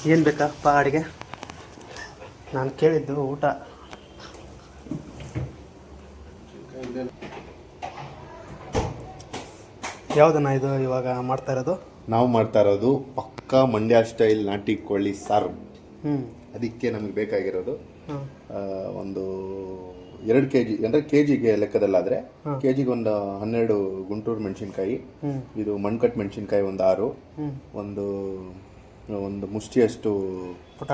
ಏನು ಬೇಕಪ್ಪ ಅಡುಗೆ? ನಾನು ಕೇಳಿದ್ದು ಊಟ. ಯಾವುದನ್ನ ಇದು ಇವಾಗ ಮಾಡ್ತಾ ಇರೋದು? ನಾವು ಮಾಡ್ತಾ ಇರೋದು ಪಕ್ಕಾ ಮಂಡ್ಯ ಸ್ಟೈಲ್ ನಾಟಿ ಕೋಳಿ ಸಾರು. ಅದಕ್ಕೆ ನಮಗೆ ಬೇಕಾಗಿರೋದು ಒಂದು 2 kg ಅಂದರೆ ಕೆಜಿಗೆ ಲೆಕ್ಕದಲ್ಲಾದರೆ ಕೆಜಿಗೆ ಒಂದು 12 ಗುಂಟೂರು ಮೆಣಸಿನ್ಕಾಯಿ, ಇದು ಮಣ್ಕಟ್ ಮೆಣಸಿನ್ಕಾಯಿ ಒಂದು 6, ಒಂದು ಮುಷ್ಟಿಯಷ್ಟು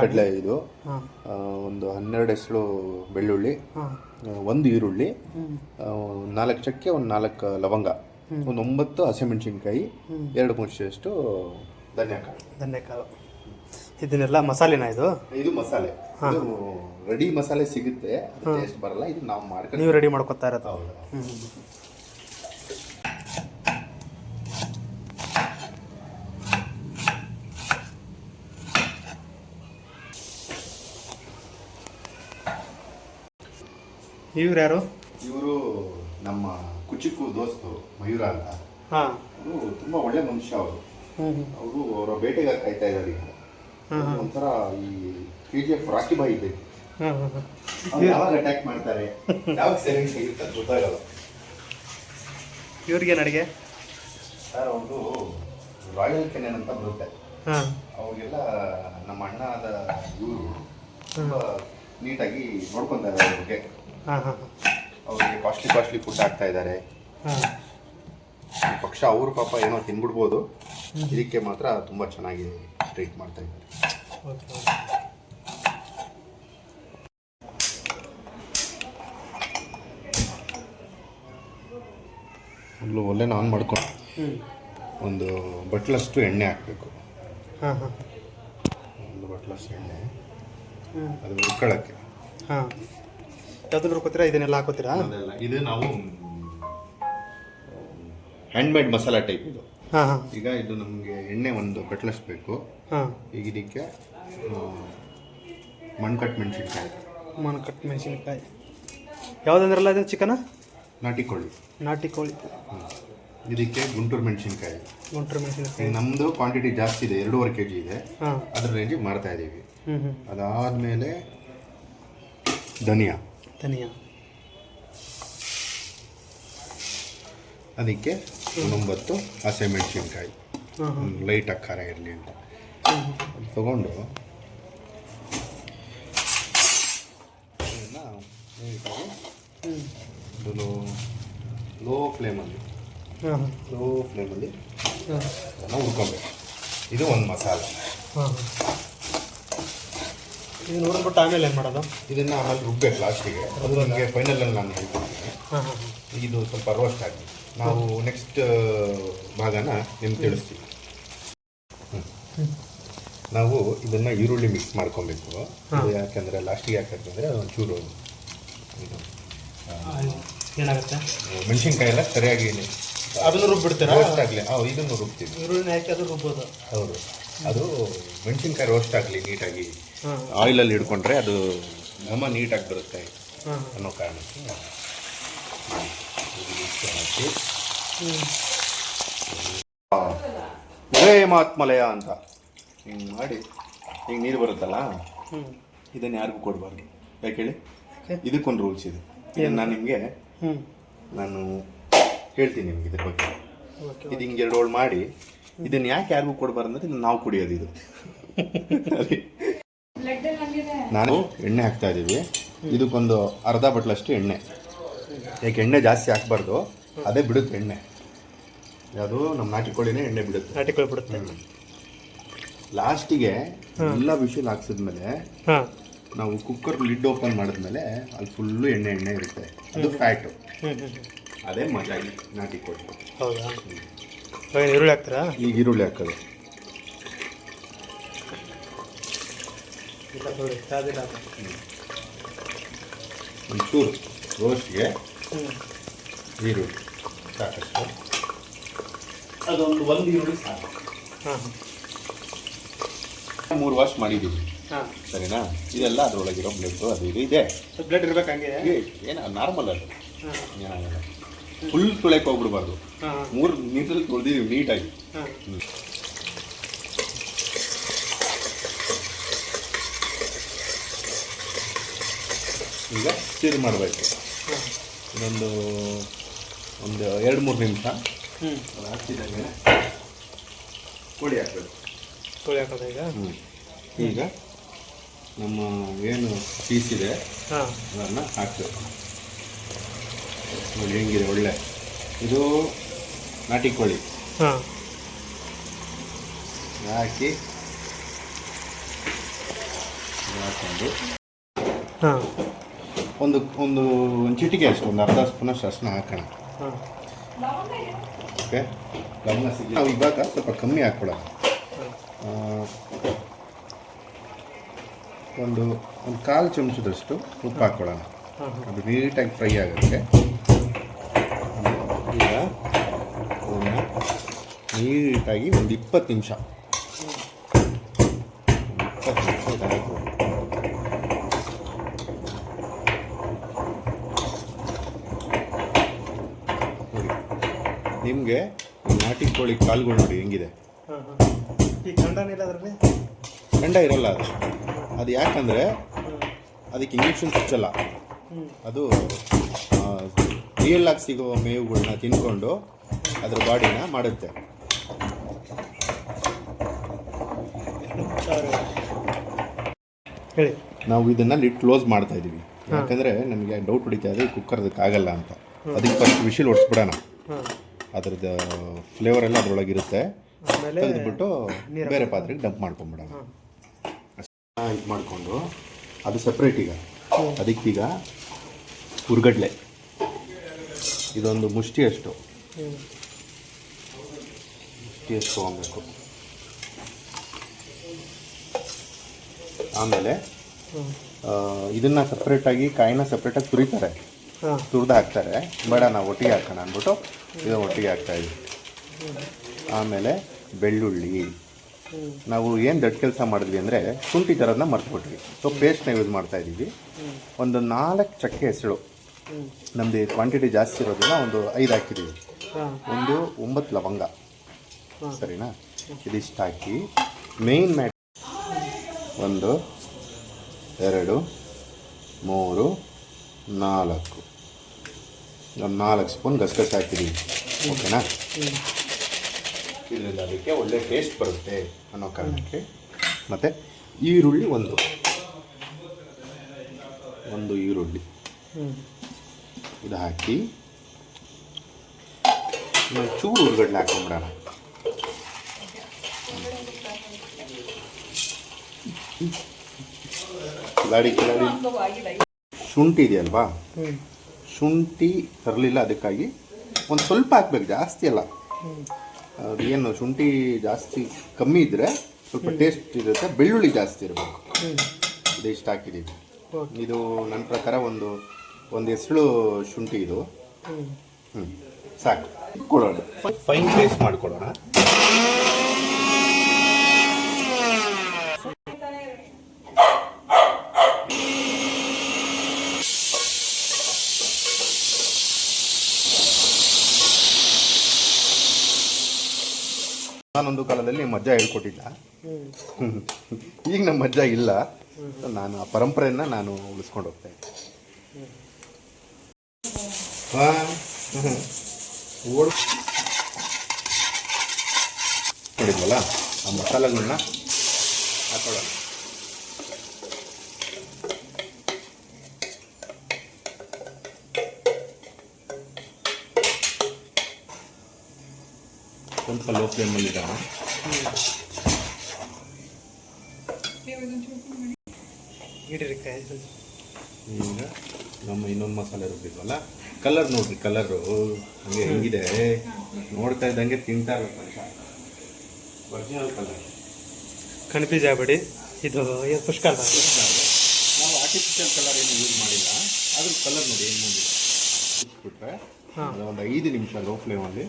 ಕಡಲೆ, ಇದು ಒಂದು 12 ಹೆಸರು ಬೆಳ್ಳುಳ್ಳಿ, 1 ಈರುಳ್ಳಿ, 4 ಚಕ್ಕೆ, ಒಂದು 4 ಲವಂಗ, ಒಂದು 9 ಹಸಿಮೆಣಸಿನ್ಕಾಯಿ, 2 ಮುಷ್ಟಿಯಷ್ಟು ಧನ್ಯಕಾಳು. ಇದನ್ನೆಲ್ಲ ಮಸಾಲೆನಾ ಇದು? ಇದು ಮಸಾಲೆ. ಇದು ರೆಡಿ ಮಸಾಲೆ ಸಿಗುತ್ತೆ, ಟೇಸ್ಟ್ ಬರಲ್ಲ. ಇದು ನಾವು ಮಾಡ್ಕೊಂಡು ನೀವು ರೆಡಿ ಮಾಡ್ಕೊತಾ ಇರೋದು? ಹೌದು. ಇವ್ರು ಯಾರು? ಇವರು ನಮ್ಮ ಕುಚಿಕ್ಕು ದೋಸ್ತು ಮಯೂರ ಅಂತ. ಅವರು ತುಂಬಾ ಒಳ್ಳೆ ಮನುಷ್ಯ. ಅವರು ಅವರ ಬೇಟೆಗಾರ ಕಾಯ್ತಾ ಇದ್ದಾರೆ ಈಗ. ಒಂಥರ ಈ KGF ರಾಕಿ ಬಾಯಿ ಇದೆ. ಯಾವಾಗ ಅಟ್ಯಾಕ್ ಮಾಡ್ತಾರೆ, ಯಾವಾಗ ಸೇವಿಂಗ್ ಸಿಗುತ್ತೆ ಗೊತ್ತಾಗಲ್ಲ. ಇವ್ರಿಗೇನು ಅಡುಗೆ? ಸರ್ ಅವ್ರದ್ದು ರಾಯಲ್ ಕೆನೆನ್ ಅಂತ ಬರುತ್ತೆ. ಅವ್ರಿಗೆಲ್ಲ ನಮ್ಮ ಅಣ್ಣ ಆದ ಇವರು ತುಂಬ ನೀಟಾಗಿ ನೋಡ್ಕೊತಾರೆ. ಅವ್ರಿಗೆ ಕಾಸ್ಟ್ಲಿ ಫುಡ್ ಆಗ್ತಾ ಇದ್ದಾರೆ. ಪಕ್ಷ ಅವರು ಪಾಪ ಏನೋ ತಿನ್ಬಿಡ್ಬೋದು, ಇದಕ್ಕೆ ಮಾತ್ರ ತುಂಬ ಚೆನ್ನಾಗಿ ಟ್ರೀಟ್ ಮಾಡ್ತಾ ಇದ್ದಾರೆ. ಒಳ್ಳೆನ ಆನ್ ಮಾಡ್ಕೊಂಡು ಒಂದು ಬಟ್ಲಷ್ಟು ಎಣ್ಣೆ ಹಾಕಬೇಕು. ಒಂದು ಬಟ್ಲಷ್ಟು ಎಣ್ಣೆ, ಅದು ಹುರ್ಕೊಳ್ಳೋಕ್ಕೆ. ಯಾವ್ದು ಹುರ್ಕೋತೀರಾ? ಇದನ್ನೆಲ್ಲ ಹಾಕೋತೀರಾ? ಇದು ನಾವು ಹ್ಯಾಂಡ್ಮೇಡ್ ಮಸಾಲ ಟೈಪ್ ಇದು. ಈಗ ಇದು ನಮಗೆ ಎಣ್ಣೆ ಒಂದು ಬಟ್ಲಷ್ಟು ಬೇಕು. ಈಗ ಇದಕ್ಕೆ ಮಣ್ಕಟ್ ಮೆಣಸಿನ್ಕಾಯಿ. ಯಾವುದಂದ್ರಲ್ಲ ಇದು? ಚಿಕನ? ನಾಟಿ ಕೋಳಿ. ಇದಕ್ಕೆ ಗುಂಟೂರು ಮೆಣಸಿನ್ಕಾಯಿ. ನಮ್ಮದು ಕ್ವಾಂಟಿಟಿ ಜಾಸ್ತಿ ಇದೆ, 2.5 kg ಇದೆ. ಅದ್ರ ರೇಂಜಿಗೆ ಮಾಡ್ತಾ ಇದ್ದೀವಿ. ಅದಾದಮೇಲೆ ಧನಿಯಾ. ಅದಕ್ಕೆ 9 ಹಸಿಮೆಣಸಿನ್ಕಾಯಿ, ಲೈಟಾಗಿ ಖಾರ ಇರಲಿ ಅಂತ ತಗೊಂಡು ಲೋ ಫ್ಲೇಮಲ್ಲಿ ಅದನ್ನು ಹುರ್ಕೊಬೇಕು. ಇದು ಒಂದು ಮಸಾಲೆ. ಇದನ್ನು ಹುರಿದ್ಬಿಟ್ಟು ಆಮೇಲೆ ಏನು ಮಾಡೋದು? ಇದನ್ನು ಆಮೇಲೆ ರುಬ್ಬೇಕು ಲಾಸ್ಟಿಗೆ. ಅದು ನಮಗೆ ಫೈನಲಲ್ಲಿ ನಾನು ಹೇಳ್ಕೊಡ್ತೀನಿ. ಇದು ಸ್ವಲ್ಪ ರೋಸ್ಟ್ ಆಗಿ ನಾವು ನೆಕ್ಸ್ಟ್ ಭಾಗನ ನಿಮ್ಗೆ ತಿಳಿಸ್ತೀವಿ. ನಾವು ಇದನ್ನು ಈರುಳ್ಳಿ ಮಿಕ್ಸ್ ಮಾಡ್ಕೊಬೇಕು. ಯಾಕೆಂದರೆ ಲಾಸ್ಟಿಗೆ ಯಾಕಂದರೆ ಒಂಚೂರು ಇದು ಏನಾಗುತ್ತೆ, ಮೆಣಸಿನ್ಕಾಯಿ ಎಲ್ಲ ಸರಿಯಾಗಿ ಅದನ್ನು ರುಬ್ಬಿಡ್ತೀರಾ? ರೋಸ್ಟ್ ಆಗಲಿ. ಇದನ್ನು ರುಬ್ತೀವಿ. ಈರುಳ್ಳಿನ ಹಾಕಿ ಅದು ರುಬ್ಬೋದು. ಹೌದು. ಅದು ಮೆಣಸಿನ್ಕಾಯಿ ರೋಸ್ಟ್ ಆಗಲಿ ನೀಟಾಗಿ ಆಯಿಲಲ್ಲಿ ಹಿಡ್ಕೊಂಡ್ರೆ ಅದು ಘಮ ನೀಟಾಗಿ ಬರುತ್ತೆ ಅನ್ನೋ ಕಾರಣಕ್ಕೆ ಮಾತ್ಮಲಯ ಅಂತ ಹಿಂಗೆ ಮಾಡಿ ಹಿಂಗೆ ನೀರು ಬರುತ್ತಲ್ಲ, ಇದನ್ನು ಯಾರಿಗೂ ಕೊಡಬಾರ್ದು. ಯಾಕೆ ಹೇಳಿ? ಇದಕ್ಕೊಂದು ರೂಲ್ಸ್ ಇದೆ. ನಾನು ಹೇಳ್ತೀನಿ ನಿಮ್ಗೆ ಇದ್ರ ಬಗ್ಗೆ. ಇದು ಹಿಂಗೆ 2 ಹೋಳು ಮಾಡಿ ಇದನ್ನು ಯಾಕೆ ಯಾರಿಗೂ ಕೊಡಬಾರ್ದು ಅಂದರೆ ಇದನ್ನು ನಾವು ಕುಡಿಯೋದು. ಇದು ನಾನು ಎಣ್ಣೆ ಹಾಕ್ತಾ ಇದ್ದೀವಿ. ಇದಕ್ಕೊಂದು ಅರ್ಧ ಬಟ್ಲಷ್ಟು ಎಣ್ಣೆ. ಯಾಕೆ ಎಣ್ಣೆ ಜಾಸ್ತಿ ಹಾಕ್ಬಾರ್ದು, ಅದೇ ಬಿಡುತ್ತೆ ಎಣ್ಣೆ. ಯಾವುದು ನಮ್ಮ ನಾಟಿ ಕೋಳಿನೇ ಎಣ್ಣೆ ಬಿಡುತ್ತೆ. ಲಾಸ್ಟಿಗೆ ಎಲ್ಲ ವಿಷಲ್ ಹಾಕ್ಸಿದ್ಮೇಲೆ ನಾವು ಕುಕ್ಕರ್ ಲಿಡ್ ಓಪನ್ ಮಾಡಿದ್ಮೇಲೆ ಅಲ್ಲಿ ಫುಲ್ಲು ಎಣ್ಣೆ ಇರುತ್ತೆ. ಅದು ಫ್ಯಾಟು. ಅದೇ ಮಜಾ ಇಲ್ಲಿ ನಾಟಿ ಕೋಳಿ. ಹೌದಾ? ಈರುಳ್ಳಿ ಹಾಕ್ತೀರಾ? ಈಗ ಈರುಳ್ಳಿ ಹಾಕೋದು. ಒಂಚೂರು ರೋಸ್ಟ್ಗೆ ಈರುಳ್ಳಿ ಸಾಕಷ್ಟು. ಒಂದು ಈರುಳ್ಳಿ ಸಾಕು. 3 ವಾಶ್ ಮಾಡಿದ್ದೀವಿ. ಸರಿನಾ? ಇದೆಲ್ಲ ಅದರೊಳಗಿರೋ ಬ್ಲಡ್ಡು ಅದು ಇದು ಇದೆ. ಬ್ಲಡ್ ಇರ್ಬೇಕು ಹಂಗೆ? ಏನು ನಾರ್ಮಲ್ ಅದು, ಏನಾಗಲ್ಲ. ಫುಲ್ ತುಳಕ್ಕೆ ಹೋಗ್ಬಿಡ್ಬಾರ್ದು. 3 ನೀರಲ್ಲಿ ತೊಳೆದಿದ್ದೀವಿ ನೀಟಾಗಿ. ಈಗ ಸ್ಟಿರ್ ಮಾಡಬೇಕು. ಇದೊಂದು 2-3 ನಿಮಿಷ ಹಾಕ್ತಿದ್ದಂಗೆ ಪುಡಿ ಹಾಕಬೇಕು. ಕೋಳಿ ಹಾಕೋದು ಈಗ. ಈಗ ನಮ್ಮ ಏನು ಪೀಸ್ ಇದೆ ಅದನ್ನು ಹಾಕಬೇಕು. ನೋಡಿ ಹೆಂಗಿದೆ ಒಳ್ಳೆ. ಇದು ನಾಟಿ ಕೋಳಿ ಹಾಕಿ ಹಾಕೊಂಡು ಒಂದು ಚಿಟಿಕೆ ಅಷ್ಟು, ಒಂದು ಅರ್ಧ ಸ್ಪೂನಷ್ಟು ಅಷ್ಟನ್ನ ಹಾಕೋಣ. ಓಕೆ, ಗಮನ ಸಿಗಿ. ನಾವು ಇವಾಗ ಸ್ವಲ್ಪ ಕಮ್ಮಿ ಹಾಕ್ಕೊಡೋಣ. ಒಂದು 1/4 ಚಮಚದಷ್ಟು ಉಪ್ಪು ಹಾಕ್ಕೊಳ್ಳೋಣ. ಅದು ನೀಟಾಗಿ ಫ್ರೈ ಆಗುತ್ತೆ. ಈಗ ಅದನ್ನು ನೀಟಾಗಿ ಒಂದು 20 ನಿಮಿಷ ಇದಾಗಬೇಕು. ನೋಡಿ, ನಿಮಗೆ ನಾಟಿ ಕೋಳಿ ಕಾಲುಗಳು ನೋಡಿ ಹೆಂಗಿದೆ. ಗಂಡ ಇರಲ್ಲ ಅದು ಯಾಕಂದರೆ ಅದಕ್ಕೆ ಇಂಜೆಕ್ಷನ್ ಚುಚ್ಚಲ್ಲ. ಅದು ರಿಯಲ್ ಆಗಿ ಸಿಗೋ ಮೇವುಗಳನ್ನ ತಿನ್ಕೊಂಡು ಅದ್ರ ಬಾಡಿನ ಮಾಡುತ್ತೆ. ಹೇಳಿ, ನಾವು ಇದನ್ನು ಲಿಡ್ ಕ್ಲೋಸ್ ಮಾಡ್ತಾ ಇದ್ದೀವಿ. ಯಾಕಂದರೆ ನನಗೆ ಡೌಟ್ ಹೊಡಿತಾ ಇದೆ ಕುಕ್ಕರ್ ಅದಕ್ಕಾಗಲ್ಲ ಅಂತ. ಅದಕ್ಕೆ ಫಸ್ಟ್ ವಿಶಿಲ್ ಹೊಡ್ಸ್ಬಿಡೋಣ. ಅದ್ರದ್ದು ಫ್ಲೇವರ್ ಎಲ್ಲ ಅದರೊಳಗಿರುತ್ತೆ. ತೆಗೆದುಬಿಟ್ಟು ಬೇರೆ ಪಾತ್ರೆಗೆ ಡಂಪ್ ಮಾಡ್ಕೊಂಬಿಡೋಣ. ಇದು ಮಾಡಿಕೊಂಡು ಅದು ಸಪ್ರೇಟ್. ಈಗ ಅದಕ್ಕೀಗ ಹುರ್ಗಡ್ಲೆ ಇದೊಂದು ಮುಷ್ಟಿಯಷ್ಟು ತೊಗೊಬೇಕು. ಆಮೇಲೆ ಇದನ್ನು ಸಪ್ರೇಟಾಗಿ ಕಾಯಿನ ಸಪ್ರೇಟಾಗಿ ತುರಿತಾರೆ, ತುರಿದು ಹಾಕ್ತಾರೆ. ಬೇಡ ನಾವು ಒಟ್ಟಿಗೆ ಹಾಕೋಣ ಅಂದ್ಬಿಟ್ಟು ಇದು ಒಟ್ಟಿಗೆ ಹಾಕ್ತಾಯಿದ್ವಿ. ಆಮೇಲೆ ಬೆಳ್ಳುಳ್ಳಿ, ನಾವು ಏನು ದೊಡ್ಡ ಕೆಲಸ ಮಾಡಿದ್ವಿ ಅಂದರೆ ಶುಂಠಿ ಥರದನ್ನ ಮರ್ತ್ಬಿಟ್ವಿ. ಸೊ ಪೇಸ್ಟ್ನ ಯೂಸ್ ಮಾಡ್ತಾಯಿದ್ದೀವಿ. ಒಂದು 4 ಚಕ್ಕೆ ಹೆಸಳು, ನಮ್ಮದು ಕ್ವಾಂಟಿಟಿ ಜಾಸ್ತಿ ಇರೋದನ್ನ ಒಂದು 5 ಹಾಕಿದ್ದೀವಿ. ಒಂದು 9 ಲವಂಗ, ಸರಿನಾ? ಇದಿಷ್ಟು ಹಾಕಿ ಮೇಯ್ನ್ 1 2 3 4 ಒಂದು 4 ಸ್ಪೂನ್ ಗಸಗಸೆ ಹಾಕಿದ್ದೀವಿ. ಓಕೆನಾ? ಇದರಿಂದ ಅದಕ್ಕೆ ಒಳ್ಳೆ ಟೇಸ್ಟ್ ಬರುತ್ತೆ ಅನ್ನೋ ಕಾರಣಕ್ಕೆ. ಮತ್ತು ಈರುಳ್ಳಿ ಒಂದು ಈರುಳ್ಳಿ ಇದು ಹಾಕಿ ಚೂರು ಹುರ್ಗಡ್ಲೆ ಹಾಕೊಂಡ್ಬಿಡೋಣ. ಕಿಲಾಡಿ ಶುಂಠಿ ಇದೆಯಲ್ವಾ, ಶುಂಠಿ ತರಲಿಲ್ಲ, ಅದಕ್ಕಾಗಿ ಒಂದು ಸ್ವಲ್ಪ ಹಾಕ್ಬೇಕು, ಜಾಸ್ತಿ ಅಲ್ಲ. ಏನು ಶುಂಠಿ ಜಾಸ್ತಿ ಕಮ್ಮಿ ಇದ್ದರೆ ಸ್ವಲ್ಪ ಟೇಸ್ಟ್ ಇರುತ್ತೆ. ಬೆಳ್ಳುಳ್ಳಿ ಜಾಸ್ತಿ ಇರಬೇಕು. ಇದಿಷ್ಟು ಹಾಕಿದ್ದೀವಿ. ಇದು ನನ್ನ ಪ್ರಕಾರ ಒಂದು ಹೆಸಳು ಶುಂಠಿ ಇದು. ಸಾಕು. ಕೊಡೋಣ, ಫೈನ್ ಪೇಸ್ಟ್ ಮಾಡಿಕೊಡೋಣ. ನಾನೊಂದು ಕಾಲದಲ್ಲಿ ನಮ್ಮ ಅಜ್ಜ ಹೇಳ್ಕೊಟ್ಟಿದ್ದ. ಈಗ ನಮ್ಮ ಅಜ್ಜ ಇಲ್ಲ. ನಾನು ಆ ಪರಂಪರೆಯನ್ನು ನಾನು ಉಳಿಸ್ಕೊಂಡು ಹೋಗ್ತಾ ಇದ್ದೆ. ನೋಡಿದ್ವಲ್ಲ, ಆ ಮಸಾಲೆಗಳನ್ನ ಹಾಕೊಳ್ಳೋಣ. ಸ್ವಲ್ಪ ಲೋ ಫ್ಲೇಮಲ್ಲಿ ಇಡೋಣ. ಈಗ ನಮ್ಮ ಇನ್ನೊಂದು ಮಸಾಲೆ ರುಬ್ಬಿದ್ವಲ್ಲ, ಕಲರ್ ನೋಡ್ರಿ, ಕಲರು ಹಂಗೆ ಹೆಂಗಿದೆ, ನೋಡ್ತಾ ಇದ್ದಂಗೆ ತಿಂತಾ ಇರ್ಬೇಕು ಮನುಷ್ಯ. ಒರಿಜಿನಲ್ ಕಲರ್, ಕನ್ಫ್ಯೂಸ್ ಆಗಬೇಡಿ. ಇದು ಪುಷ್ಕರ್ ನಾವು ಆರ್ಟಿಫಿಷಿಯಲ್ ಕಲರ್ ಏನು ಯೂಸ್ ಮಾಡಿಲ್ಲ. ಅದ್ರ ಕಲರ್ ನೋಡಿ ಏನು ಮಾಡಿಲ್ಲ. ಬಿಟ್ರೆ ಒಂದು 5 ನಿಮಿಷ ಲೋ ಫ್ಲೇಮಲ್ಲಿ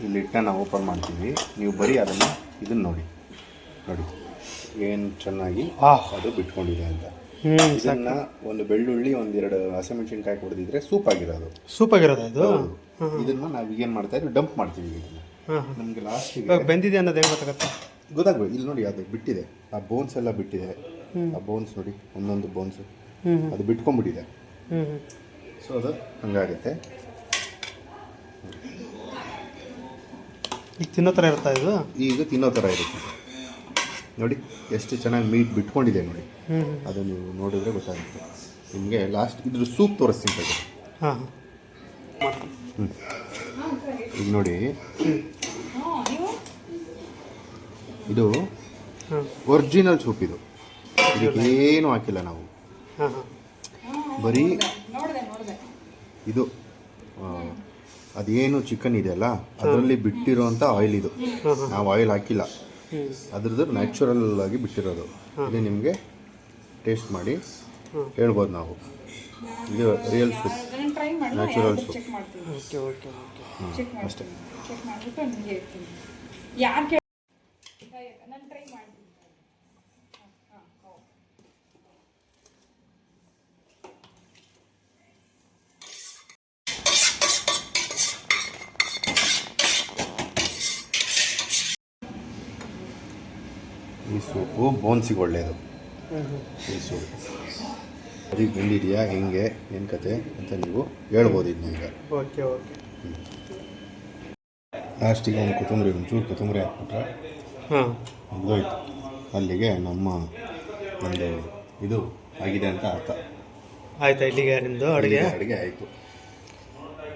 ಇಲ್ಲಿಟ್ಟ ನಾವು ಓಪನ್ ಮಾಡ್ತೀವಿ. ನೀವು ಬರೀ ಅದನ್ನು ಇದನ್ನು ನೋಡಿ ಏನು ಚೆನ್ನಾಗಿ ಅದು ಬಿಟ್ಕೊಂಡಿದೆ ಅಂತ. ಇದನ್ನು ಒಂದು ಬೆಳ್ಳುಳ್ಳಿ, 1-2 ಹಸಿಮೆಣಸಿನ್ಕಾಯಿ ಹೊಡೆದಿದ್ರೆ ಸೂಪಾಗಿರೋದು ಇದು. ಇದನ್ನು ನಾವು ಏನು ಮಾಡ್ತಾ ಇದ್ವಿ, ಡಂಪ್ ಮಾಡ್ತೀವಿ. ಇದನ್ನು ನಮಗೆ ಲಾಸ್ಟಿಗೆ ಬೆಂದಿದೆ ಅನ್ನೋದು ಹೆಂಗೆ ಗೊತ್ತಾಗುತ್ತೆ? ಗೊತ್ತಾಗ್ಬೇಕು. ಇಲ್ಲಿ ನೋಡಿ ಅದು ಬಿಟ್ಟಿದೆ, ಆ ಬೋನ್ಸ್ ಎಲ್ಲ ಬಿಟ್ಟಿದೆ. ಆ ಬೋನ್ಸ್ ನೋಡಿ, ಒಂದೊಂದು ಬೋನ್ಸು ಅದು ಬಿಟ್ಕೊಂಡ್ಬಿಟ್ಟಿದೆ. ಸೊ ಅದು ಹಂಗಾಗುತ್ತೆ. ಈಗ ತಿನ್ನೋ ಥರ ಇರ್ತಾ ಇದು, ಈಗ ತಿನ್ನೋ ಥರ ಇರುತ್ತೆ ನೋಡಿ. ಎಷ್ಟು ಚೆನ್ನಾಗಿ ಮೀಟ್ ಬಿಟ್ಕೊಂಡಿದೆ ನೋಡಿ. ಅದು ನೀವು ನೋಡಿದ್ರೆ ಗೊತ್ತಾಗುತ್ತೆ ನಿಮಗೆ. ಲಾಸ್ಟ್ ಇದ್ರ ಸೂಪ್ ತೋರಿಸ್ತೀನಿ ತೆಗೆ. ಹಾಂ ಈಗ ನೋಡಿ, ಇದು ಒರಿಜಿನಲ್ ಸೂಪ್. ಇದು ಇದಕ್ಕೆ ಏನು ಹಾಕಿಲ್ಲ ನಾವು, ಹಾಂ ಹಾಂ ಬರೀ ಇದು ಅದೇನು ಚಿಕನ್ ಇದೆಯಲ್ಲ ಅದರಲ್ಲಿ ಬಿಟ್ಟಿರೋಂಥ ಆಯಿಲ್ ಇದು. ನಾವು ಆಯಿಲ್ ಹಾಕಿಲ್ಲ, ಅದ್ರದ್ದು ನ್ಯಾಚುರಲ್ ಆಗಿ ಬಿಟ್ಟಿರೋದು. ಇದು ನಿಮಗೆ ಟೇಸ್ಟ್ ಮಾಡಿ ಹೇಳ್ಬೋದು ನಾವು. ಇದು real soup, natural soup. Okay okay okay ಅಷ್ಟೇ. ಈ ಸೂಪು ಬೋನ್ಸಿಗೆ ಒಳ್ಳೆಯದು. ಈ ಸೂಪ್ ಅದಕ್ಕೆ ಬಂದಿದೆಯಾ, ಹೆಂಗೆ, ಏನು ಕತೆ ಅಂತ ನೀವು ಹೇಳ್ಬೋದು ಇದನ್ನ ಈಗ. Okay okay. ಲಾಸ್ಟಿಗೆ ಒಂದು ಕೊತ್ತಂಬರಿ, ಒಂಚೂರು ಕೊತ್ತಂಬರಿ ಹಾಕ್ಬಿಟ್ರೆ ಹಾಂ ಮುಗಿದೋಯ್ತು. ಅಲ್ಲಿಗೆ ನಮ್ಮ ಒಂದು ಇದು ಆಗಿದೆ ಅಂತ ಅರ್ಥ. ಆಯ್ತಾ ಇಲ್ಲಿಗೆ ನಿಮ್ಮದು ಅಡುಗೆ ಅಡುಗೆ ಆಯಿತು.